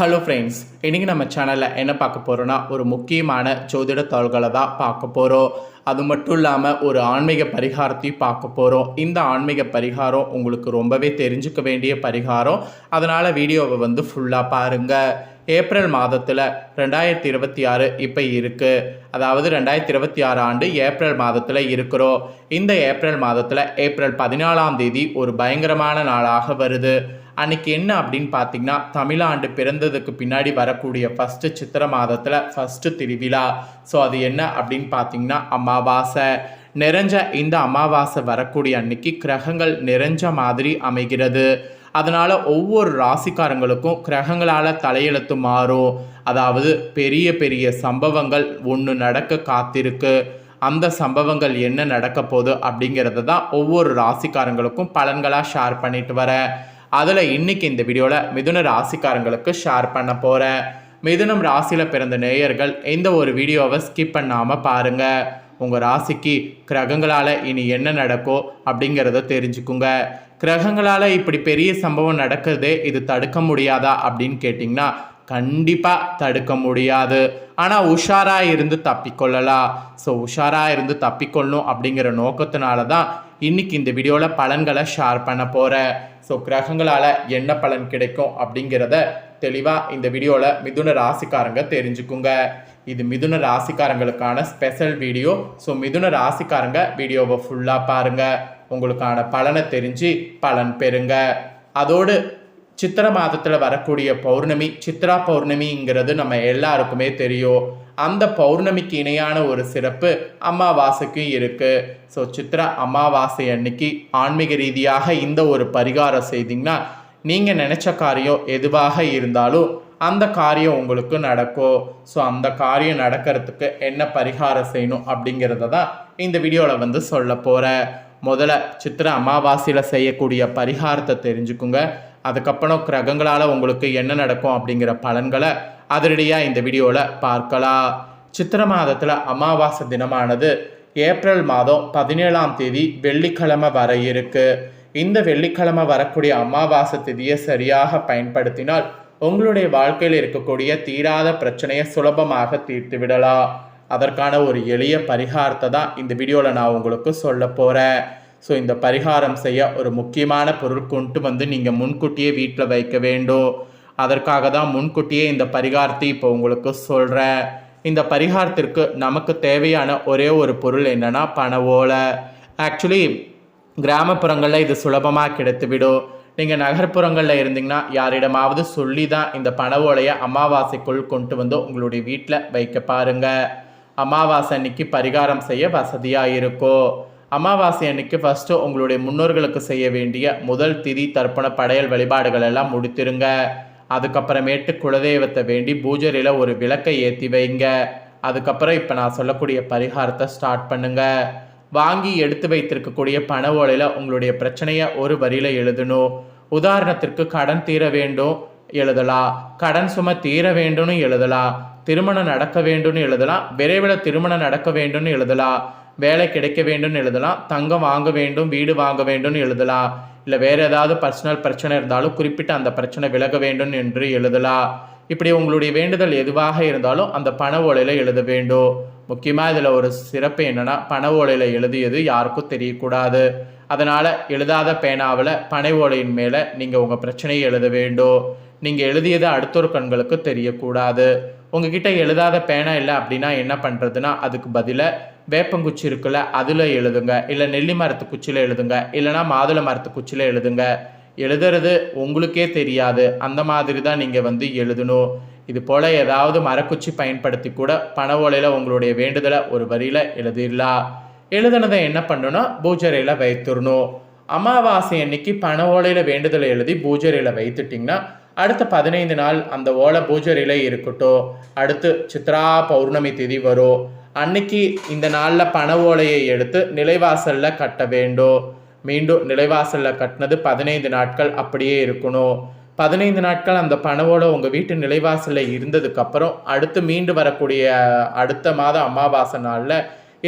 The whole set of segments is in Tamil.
ஹலோ ஃப்ரெண்ட்ஸ், இன்றைக்கி நம்ம சேனலில் என்ன பார்க்க போகிறோன்னா ஒரு முக்கியமான ஜோதிட தாள்களை தான் பார்க்க போகிறோம். அது மட்டும் இல்லாமல் ஒரு ஆன்மீக பரிகாரத்தையும் பார்க்க போகிறோம். இந்த ஆன்மீக பரிகாரம் உங்களுக்கு ரொம்பவே தெரிஞ்சுக்க வேண்டிய பரிகாரம். அதனால் வீடியோவை ஃபுல்லாக பாருங்கள். ஏப்ரல் மாதத்தில் 2026 இப்போ இருக்குது. அதாவது 2026 ஆண்டு ஏப்ரல் மாதத்தில் இருக்கிறோம். இந்த ஏப்ரல் மாதத்தில் ஏப்ரல் 14ஆம் தேதி ஒரு பயங்கரமான நாளாக வருது. அன்றைக்கி என்ன அப்படின்னு பார்த்தீங்கன்னா, தமிழாண்டு பிறந்ததுக்கு பின்னாடி வரக்கூடிய ஃபஸ்ட்டு சித்திரை மாதத்தில் ஃபஸ்ட்டு திருவிழா. ஸோ அது என்ன அப்படின்னு பார்த்தீங்கன்னா அமாவாசை. நிறைஞ்ச இந்த அமாவாசை வரக்கூடிய அன்னைக்கு கிரகங்கள் நிறைஞ்ச மாதிரி அமைகிறது. அதனால் ஒவ்வொரு ராசிக்காரங்களுக்கும் கிரகங்களால் தலையெழுத்து மாறும். அதாவது பெரிய பெரிய சம்பவங்கள் ஒன்று நடக்க காத்திருக்கு. அந்த சம்பவங்கள் என்ன நடக்க போகுது அப்படிங்கிறத தான் ஒவ்வொரு ராசிக்காரங்களுக்கும் பலன்களாக ஷேர் பண்ணிட்டு வரேன். அதில் இன்றைக்கி இந்த வீடியோவில் மிதுன ராசிக்காரங்களுக்கு ஷேர் பண்ண போகிறேன். மிதுனம் ராசியில் பிறந்த நேயர்கள் இந்த ஒரு வீடியோவை ஸ்கிப் பண்ணாமல் பாருங்கள். உங்கள் ராசிக்கு கிரகங்களால் இனி என்ன நடக்கும் அப்படிங்கிறத தெரிஞ்சுக்குங்க. கிரகங்களால் இப்படி பெரிய சம்பவம் நடக்கிறதே இது தடுக்க முடியாதா அப்படின்னு கேட்டிங்கன்னா கண்டிப்பாக தடுக்க முடியாது. ஆனால் உஷாராக இருந்து தப்பிக்கொள்ளலாம். ஸோ உஷாராக இருந்து தப்பிக்கொள்ளணும் அப்படிங்கிற நோக்கத்தினால தான் இன்றைக்கி இந்த வீடியோவில் பலன்களை ஷேர் பண்ண போகிறேன். ஸோ கிரகங்களால் என்ன பலன் கிடைக்கும் அப்படிங்கிறத தெளிவாக இந்த வீடியோவில் மிதுன ராசிக்காரங்க தெரிஞ்சுக்குங்க. இது மிதுன ராசிக்காரங்களுக்கான ஸ்பெஷல் வீடியோ. ஸோ மிதுன ராசிக்காரங்க வீடியோவை ஃபுல்லாக பாருங்கள். உங்களுக்கான பலனை தெரிஞ்சு பலன் பெறுங்க. அதோடு சித்திரை மாதத்தில் வரக்கூடிய பௌர்ணமி சித்ரா பௌர்ணமிங்கிறது நம்ம எல்லாருக்குமே தெரியும். அந்த பௌர்ணமிக்கு இணையான ஒரு சிறப்பு அமாவாசைக்கும் இருக்குது. ஸோ சித்ரா அமாவாசை அன்னைக்கு ஆன்மீக ரீதியாக இந்த ஒரு பரிகாரம் செய்திங்கன்னா நீங்கள் நினச்ச காரியம் எதுவாக இருந்தாலும் அந்த காரியம் உங்களுக்கு நடக்கும். ஸோ அந்த காரியம் நடக்கிறதுக்கு என்ன பரிகாரம் செய்யணும் அப்படிங்கிறத தான் இந்த வீடியோவில் சொல்ல போகிறேன். முதல்ல சித்திரை அமாவாசையில் செய்யக்கூடிய பரிகாரத்தை தெரிஞ்சுக்குங்க. அதுக்கப்புறம் கிரகங்களால் உங்களுக்கு என்ன நடக்கும் அப்படிங்கிற பலன்களை அதிரடியாக இந்த வீடியோவில் பார்க்கலாம். சித்திரை மாதத்தில் அமாவாசை தினமானது ஏப்ரல் மாதம் 17ஆம் தேதி வெள்ளிக்கிழமை வர இருக்குது. இந்த வெள்ளிக்கிழமை வரக்கூடிய அமாவாசை திதியை சரியாக பயன்படுத்தினால் உங்களுடைய வாழ்க்கையில் இருக்கக்கூடிய தீராத பிரச்சனையை சுலபமாக தீர்த்து விடலாம். அதற்கான ஒரு எளிய பரிகாரத்தை தான் இந்த வீடியோவில் நான் உங்களுக்கு சொல்ல போகிறேன். ஸோ இந்த பரிகாரம் செய்ய ஒரு முக்கியமான பொருள் கொண்டு நீங்கள் முன்கூட்டியே வீட்டில் வைக்க வேண்டும். அதற்காக தான் முன்கூட்டியே இந்த பரிகாரத்தை இப்போ உங்களுக்கு சொல்கிறேன். இந்த பரிகாரத்திற்கு நமக்கு தேவையான ஒரே ஒரு பொருள் என்னென்னா பனை ஓலை. ஆக்சுவலி கிராமப்புறங்களில் இது சுலபமாக கிடைத்துவிடும். நீங்கள் நகர்ப்புறங்களில் இருந்தீங்கன்னா யாரிடமாவது சொல்லி தான் இந்த பனை ஓலையை அமாவாசைக்குள் கொண்டு உங்களுடைய வீட்டில் வைக்க பாருங்கள். அமாவாசை அன்னைக்கு பரிகாரம் செய்ய வசதியாக இருக்கும். அமாவாசை அன்னைக்கு ஃபஸ்ட்டு உங்களுடைய முன்னோர்களுக்கு செய்ய வேண்டிய முதல் திதி தர்ப்பண படையல் வழிபாடுகள் எல்லாம் முடித்திருங்க. அதுக்கப்புறமேட்டு குலதெய்வத்தை வேண்டி பூஜையில் ஒரு விளக்கை ஏற்றி வைங்க. அதுக்கப்புறம் இப்போ நான் சொல்லக்கூடிய பரிகாரத்தை ஸ்டார்ட் பண்ணுங்க. வாங்கி எடுத்து வைத்திருக்கக்கூடிய பண ஓலையில் உங்களுடைய பிரச்சனையை ஒரு வரியில் எழுதணும். உதாரணத்திற்கு கடன் தீர வேண்டும் எழுதலாம், கடன் சுமை தீர வேண்டும்னு எழுதலாம், திருமணம் நடக்க வேண்டும்னு எழுதலாம், விரைவில் திருமணம் நடக்க வேண்டும்னு எழுதலாம், வேலை கிடைக்க வேண்டும்னு எழுதலாம், தங்கம் வாங்க வேண்டும், வீடு வாங்க வேண்டும்னு எழுதலாம், இல்லை வேறு ஏதாவது பர்சனல் பிரச்சனை இருந்தாலும் குறிப்பிட்ட அந்த பிரச்சனை விலக வேண்டும் என்று எழுதலாம். இப்படி உங்களுடைய வேண்டுதல் எதுவாக இருந்தாலும் அந்த பண ஓலையில் எழுத வேண்டும். முக்கியமாக இதில் ஒரு சிறப்பு என்னென்னா பண ஓலையில் எழுதியது யாருக்கும் தெரியக்கூடாது. அதனால் எழுதாத பேனாவில் பனை ஓலையின் மேலே நீங்கள் உங்கள் பிரச்சனையை எழுத வேண்டும். நீங்கள் எழுதியது அடுத்தொரு கண்களுக்கு தெரியக்கூடாது. உங்ககிட்ட எழுதாத பேனா இல்லை அப்படின்னா என்ன பண்ணுறதுன்னா அதுக்கு பதிலாக வேப்பங்குச்சி இருக்குல்ல அதில் எழுதுங்க, இல்லை நெல்லி மரத்து குச்சியில் எழுதுங்க, இல்லைனா மாதுளை மரத்து குச்சியில் எழுதுங்க. எழுதுறது உங்களுக்கே தெரியாது, அந்த மாதிரி தான் நீங்கள் எழுதணும். இது போல் ஏதாவது மரக்குச்சி பயன்படுத்தி கூட பண ஓலையில் உங்களுடைய வேண்டுதலை ஒரு வரியில் எழுதிடலாம். எழுதுனதை என்ன பண்ணணும்னா பூஜரையில் வைத்துடணும். அமாவாசை அன்னைக்கு பண ஓலையில் வேண்டுதலை எழுதி பூஜரையில் வைத்துட்டிங்கன்னா அடுத்த 15 நாள் அந்த ஓலை பூஜரையில் இருக்கட்டும். அடுத்து சித்ரா பௌர்ணமி திதி வரும். அன்னைக்கு இந்த நாளில் பண ஓலையை எடுத்து நிலைவாசலில் கட்ட வேண்டும். மீண்டும் நிலைவாசலில் கட்டினது 15 நாட்கள் அப்படியே இருக்கணும். 15 நாட்கள் அந்த பண ஓலை உங்கள் வீட்டு நிலைவாசலில் இருந்ததுக்கப்புறம் அடுத்து மீண்டு வரக்கூடிய அடுத்த மாதம் அமாவாசை நாளில்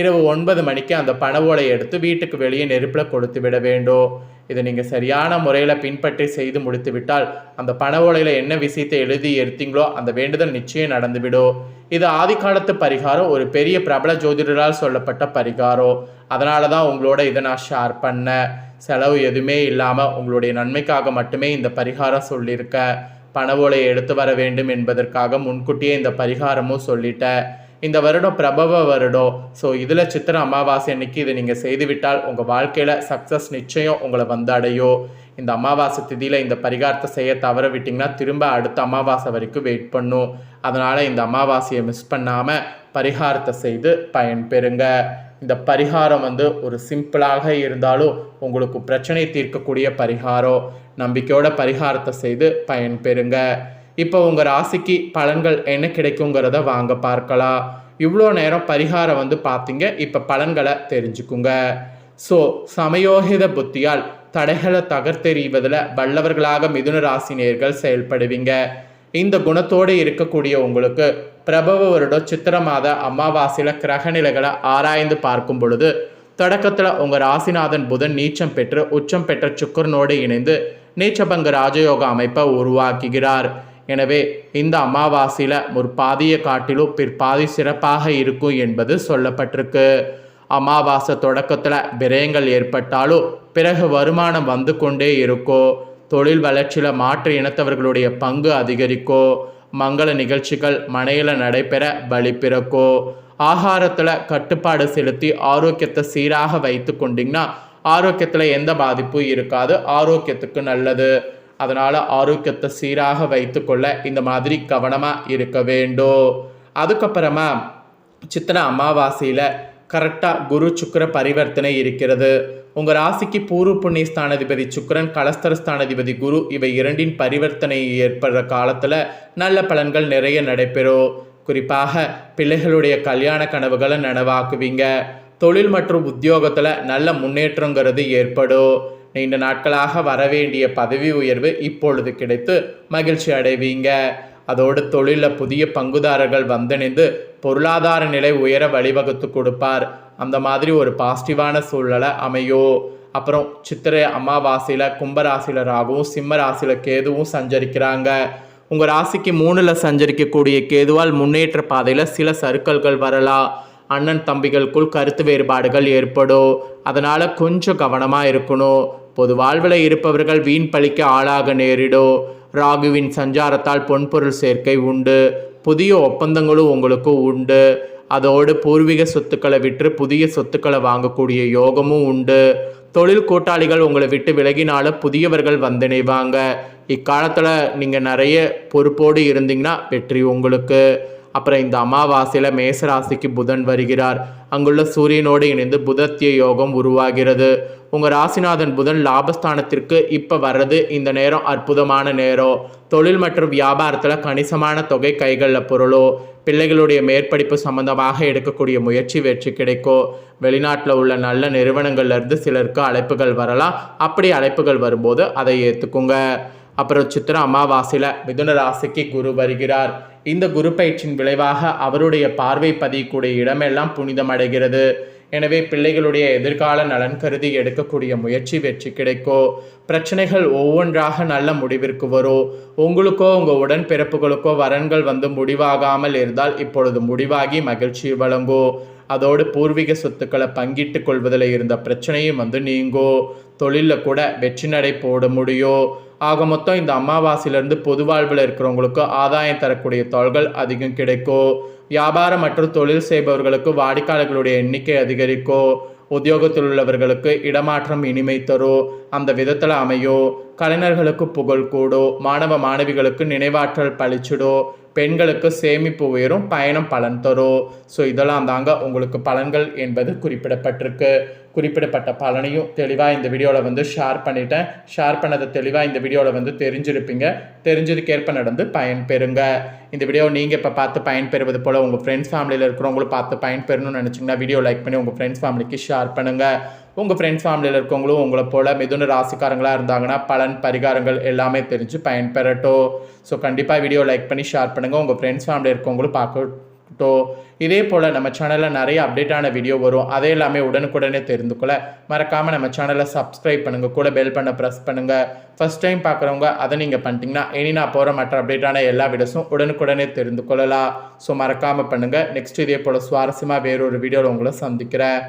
இரவு 9 மணிக்கு அந்த பனை ஓலையை எடுத்து வீட்டுக்கு வெளியே நெருப்பில் கொடுத்து விட வேண்டும். இதை நீங்கள் சரியான முறையில் பின்பற்றி செய்து முடித்து விட்டால் அந்த பண ஓலையில் என்ன விஷயத்தை எழுதி எடுத்தீங்களோ அந்த வேண்டுதல் நிச்சயம் நடந்துவிடும். இது ஆதி காலத்து பரிகாரம், ஒரு பெரிய பிரபல ஜோதிடரால் சொல்லப்பட்ட பரிகாரம். அதனால தான் உங்களோட இதை நான் ஷேர் பண்ணேன். செலவு எதுவுமே இல்லாமல் உங்களுடைய நன்மைக்காக மட்டுமே இந்த பரிகாரம் சொல்லியிருக்கேன். பண ஓலையை எடுத்து வர வேண்டும் என்பதற்காக முன்கூட்டியே இந்த பரிகாரமும் சொல்லிட்டேன். இந்த வருடம் பிரபவ வருடம். ஸோ இதில் சித்திரை அமாவாசை அன்னைக்கு இதை நீங்கள் செய்துவிட்டால் உங்கள் வாழ்க்கையில் சக்ஸஸ் நிச்சயம் உங்களை வந்து அடையும். இந்த அமாவாசை திதியில் இந்த பரிகாரத்தை செய்ய தவற விட்டிங்கன்னா திரும்ப அடுத்த அமாவாசை வரைக்கும் வெயிட் பண்ணும். அதனால் இந்த அமாவாசையை மிஸ் பண்ணாமல் பரிகாரத்தை செய்து பயன்பெறுங்க. இந்த பரிகாரம் ஒரு சிம்பிளாக இருந்தாலும் உங்களுக்கு பிரச்சனை தீர்க்கக்கூடிய பரிகாரம். நம்பிக்கையோட பரிகாரத்தை செய்து பயன்பெறுங்க. இப்போ உங்கள் ராசிக்கு பலன்கள் என்ன கிடைக்குங்கிறத வாங்க பார்க்கலாம். இவ்வளோ நேரம் பரிகாரம் பார்த்தீங்க, இப்போ பலன்களை தெரிஞ்சுக்குங்க. ஸோ சமயோகித புத்தியால் தடைகளை தகர்த்தெறிவதில் வல்லவர்களாக மிதுன ராசினியர்கள் செயல்படுவீங்க. இந்த குணத்தோடு இருக்கக்கூடிய உங்களுக்கு பிரபவ வருடம் சித்திரை மாத அமாவாசையில் கிரகநிலைகளை ஆராய்ந்து பார்க்கும் பொழுது தொடக்கத்தில் உங்கள் ராசிநாதன் புதன் நீச்சம் பெற்று உச்சம் பெற்ற சுக்கரனோடு இணைந்து நீச்சபங்க ராஜயோக அமைப்பை உருவாக்குகிறார். எனவே இந்த அமாவாசையில் முற்பாதியை காட்டிலும் பிற்பாதி சிறப்பாக இருக்கும் என்பது சொல்லப்பட்டிருக்கு. அமாவாசை தொடக்கத்தில் விரயங்கள் ஏற்பட்டாலும் பிறகு வருமானம் வந்து கொண்டே இருக்கும். தொழில் வளர்ச்சியில் மாற்று இனத்தவர்களுடைய பங்கு அதிகரிக்கும். மங்கள நிகழ்ச்சிகள் மனையில் நடைபெற வழி பிறக்கும். ஆகாரத்தில் கட்டுப்பாடு செலுத்தி ஆரோக்கியத்தை சீராக வைத்து கொண்டிங்கன்னா ஆரோக்கியத்தில் எந்த பாதிப்பும் இருக்காது. ஆரோக்கியத்துக்கு நல்லது. அதனால் ஆரோக்கியத்தை சீராக வைத்து கொள்ள இந்த மாதிரி கவனமாக இருக்க வேண்டும். அதுக்கப்புறமா சித்திரை அமாவாசையில் கரெக்டாக குரு சுக்கிர பரிவர்த்தனை இருக்கிறது. உங்கள் ராசிக்கு பூர்வ புண்ணிய ஸ்தானாதிபதி சுக்கிரன், கலஸ்தர ஸ்தானாதிபதி குரு, இவை இரண்டின் பரிவர்த்தனை ஏற்படுற காலத்தில் நல்ல பலன்கள் நிறைய நடைபெறும். குறிப்பாக பிள்ளைகளுடைய கல்யாண கனவுகளை நனவாக்குவீங்க. தொழில் மற்றும் உத்தியோகத்தில் நல்ல முன்னேற்றங்கிறது ஏற்படும். நீண்ட நாட்களாக வரவேண்டிய பதவி உயர்வு இப்பொழுது கிடைத்து மகிழ்ச்சி அடைவீங்க. அதோடு தொழிலில் புதிய பங்குதாரர்கள் வந்திணைந்து பொருளாதார நிலை உயர வழிவகுத்து கொடுப்பார். அந்த மாதிரி ஒரு பாசிட்டிவான சூழ்நிலை அமையும். அப்புறம் சித்திரை அமாவாசையில் கும்பராசியில் ராகுவும் சிம்ம ராசியில் கேதுவும் சஞ்சரிக்கிறாங்க. உங்கள் ராசிக்கு 3ல் சஞ்சரிக்கக்கூடிய கேதுவால் முன்னேற்ற பாதையில் சில சறுக்கல்கள் வரலாம். அண்ணன் தம்பிகளுக்குள் கருத்து வேறுபாடுகள் ஏற்படும். அதனால் கொஞ்சம் கவனமாக இருக்கணும். பொது வாழ்வில் இருப்பவர்கள் வீண் பழிக்க ஆளாக நேரிடும். ராகுவின் சஞ்சாரத்தால் பொன்பொருள் சேர்க்கை உண்டு. புதிய ஒப்பந்தங்களும் உங்களுக்கு உண்டு. அதோடு பூர்வீக சொத்துக்களை விற்று புதிய சொத்துக்களை வாங்கக்கூடிய யோகமும் உண்டு. தொழில் கூட்டாளிகள் உங்களை விட்டு விலகினாலும் புதியவர்கள் வந்திணைவாங்க. இக்காலத்தில் நீங்கள் நிறைய பொறுப்போடு இருந்தீங்கன்னா வெற்றி உங்களுக்கு. அப்புறம் இந்த அமாவாசையில் மேசராசிக்கு புதன் வருகிறார். அங்குள்ள சூரியனோடு இணைந்து புதத்திய யோகம் உருவாகிறது. உங்கள் ராசிநாதன் புதன் லாபஸ்தானத்திற்கு இப்போ வர்றது இந்த நேரம் அற்புதமான நேரம். தொழில் மற்றும் வியாபாரத்தில் கணிசமான தொகை கைகளில் பொருளோ. பிள்ளைகளுடைய மேற்படிப்பு சம்பந்தமாக எடுக்கக்கூடிய முயற்சி வெற்றி கிடைக்கும். வெளிநாட்டில் உள்ள நல்ல நிறுவனங்கள்லேருந்து சிலருக்கு அழைப்புகள் வரலாம். அப்படி அழைப்புகள் வரும்போது அதை ஏற்றுக்குங்க. அப்புறம் சித்திரை அமாவாசையில் மிதுன ராசிக்கு குரு வருகிறார். இந்த குரு பயிற்சியின் விளைவாக அவருடைய பார்வை பதியக்கூடிய இடமெல்லாம் புனிதமடைகிறது. எனவே பிள்ளைகளுடைய எதிர்கால நலன் கருதி எடுக்கக்கூடிய முயற்சி வெற்றி கிடைக்கும். பிரச்சனைகள் ஒவ்வொன்றாக நல்ல முடிவிற்கு வரும். உங்களுக்கோ உங்கள் உடன்பிறப்புகளுக்கோ வரன்கள் முடிவாகாமல் இருந்தால் இப்பொழுது முடிவாகி மகிழ்ச்சி வழங்கும். அதோடு பூர்வீக சொத்துக்களை பங்கிட்டு கொள்வதில் இருந்த பிரச்சனையும் நீங்கும். தொழிலில் கூட வெற்றி நடை போட முடியும். ஆக மொத்தம் இந்த அமாவாசையிலிருந்து பொது வாழ்வில் இருக்கிறவங்களுக்கு ஆதாயம் தரக்கூடிய தொழில்கள் அதிகம் கிடைக்கும். வியாபாரம் மற்றும் தொழில் செய்பவர்களுக்கு வாடிக்கையாளர்களுடைய எண்ணிக்கை அதிகரிக்கும். உத்தியோகத்தில் உள்ளவர்களுக்கு இடமாற்றம் இனிமை தரும். அந்த விதத்தில் அமையும். கலைஞர்களுக்கு புகழ் கூடும். மாணவ மாணவிகளுக்கு நினைவாற்றல் பழிச்சிடும். பெண்களுக்கு சேமிப்பு உயரும். பயணம் பலன் தரும். ஸோ இதெல்லாம் தாங்க உங்களுக்கு பலன்கள் என்பது குறிப்பிடப்பட்டிருக்கு. குறிப்பிடப்பட்ட பலனையும் தெளிவாக இந்த வீடியோவில் ஷேர் பண்ணிட்டேன். ஷேர் பண்ணதை தெளிவாக இந்த வீடியோவில் தெரிஞ்சிருப்பீங்க. தெரிஞ்சதுக்கேற்ப நடந்து பயன்பெறுங்க. இந்த வீடியோ நீங்கள் இப்போ பார்த்து பயன்பெறுவது போல் உங்கள் ஃப்ரெண்ட்ஸ் ஃபேமிலியில் இருக்கிறவங்களும் பார்த்து பயன்பெறணும்னு நினச்சிங்கன்னா வீடியோ லைக் பண்ணி உங்கள் ஃப்ரெண்ட்ஸ் ஃபேமிலிக்கு ஷேர் பண்ணுங்கள். உங்கள் ஃப்ரெண்ட்ஸ் ஃபேமிலியில் இருக்கவங்களும் உங்களை போல் மிதுன ராசிக்காரங்களாக இருந்தாங்கன்னா பலன் பரிகாரங்கள் எல்லாமே தெரிஞ்சு பயன்பெறட்டும். ஸோ கண்டிப்பாக வீடியோ லைக் பண்ணி ஷேர் பண்ணுங்கள். உங்கள் ஃப்ரெண்ட்ஸ் ஃபேமிலியில் இருக்கவங்களும் இதே போல் நம்ம சேனலில் நிறைய அப்டேட்டான வீடியோ வரும். அதை எல்லாமே உடனுக்குடனே தெரிந்து கொள்ள மறக்காமல் நம்ம சேனலை சப்ஸ்கிரைப் பண்ணுங்கள், கூட பெல் பண்ண ப்ரெஸ் பண்ணுங்கள். ஃபஸ்ட் டைம் பார்க்குறவங்க அதை நீங்கள் பண்ணிட்டீங்கன்னா இனி நான் போகிற மற்ற அப்டேட்டான எல்லா வீடியோஸும் உடனுக்குடனே தெரிந்து கொள்ளலாம். ஸோ மறக்காமல் பண்ணுங்கள். நெக்ஸ்ட் இதே போல் சுவாரஸ்யமாக வேறொரு வீடியோவில் உங்களை சந்திக்கிறேன்.